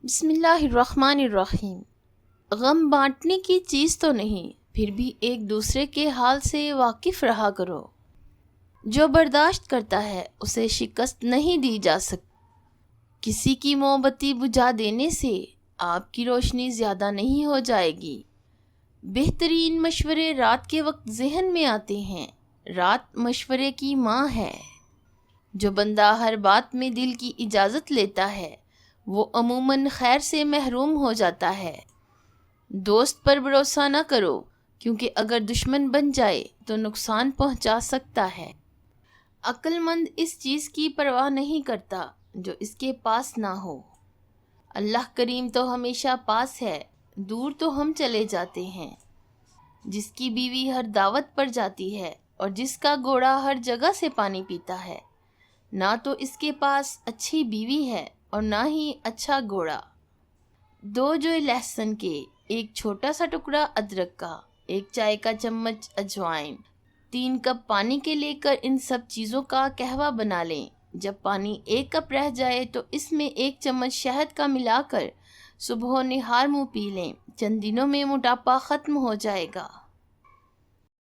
بسم اللہ الرحمن الرحیم۔ غم بانٹنے کی چیز تو نہیں، پھر بھی ایک دوسرے کے حال سے واقف رہا کرو۔ جو برداشت کرتا ہے اسے شکست نہیں دی جا سکتی۔ کسی کی موم بتی بجھا دینے سے آپ کی روشنی زیادہ نہیں ہو جائے گی۔ بہترین مشورے رات کے وقت ذہن میں آتے ہیں۔ رات مشورے کی ماں ہے۔ جو بندہ ہر بات میں دل کی اجازت لیتا ہے وہ عموماً خیر سے محروم ہو جاتا ہے۔ دوست پر بھروسہ نہ کرو، کیونکہ اگر دشمن بن جائے تو نقصان پہنچا سکتا ہے۔ عقل مند اس چیز کی پرواہ نہیں کرتا جو اس کے پاس نہ ہو۔ اللہ کریم تو ہمیشہ پاس ہے، دور تو ہم چلے جاتے ہیں۔ جس کی بیوی ہر دعوت پر جاتی ہے اور جس کا گھوڑا ہر جگہ سے پانی پیتا ہے، نہ تو اس کے پاس اچھی بیوی ہے اور نہ ہی اچھا گھوڑا۔ دو جو لہسن کے، ایک چھوٹا سا ٹکڑا ادرک کا، ایک چائے کا چمچ اجوائن، 3 کپ پانی کے لے کر ان سب چیزوں کا قہوہ بنا لیں۔ جب پانی 1 کپ رہ جائے تو اس میں 1 چمچ شہد کا ملا کر صبح و نہار منہ پی لیں۔ چند دنوں میں موٹاپا ختم ہو جائے گا۔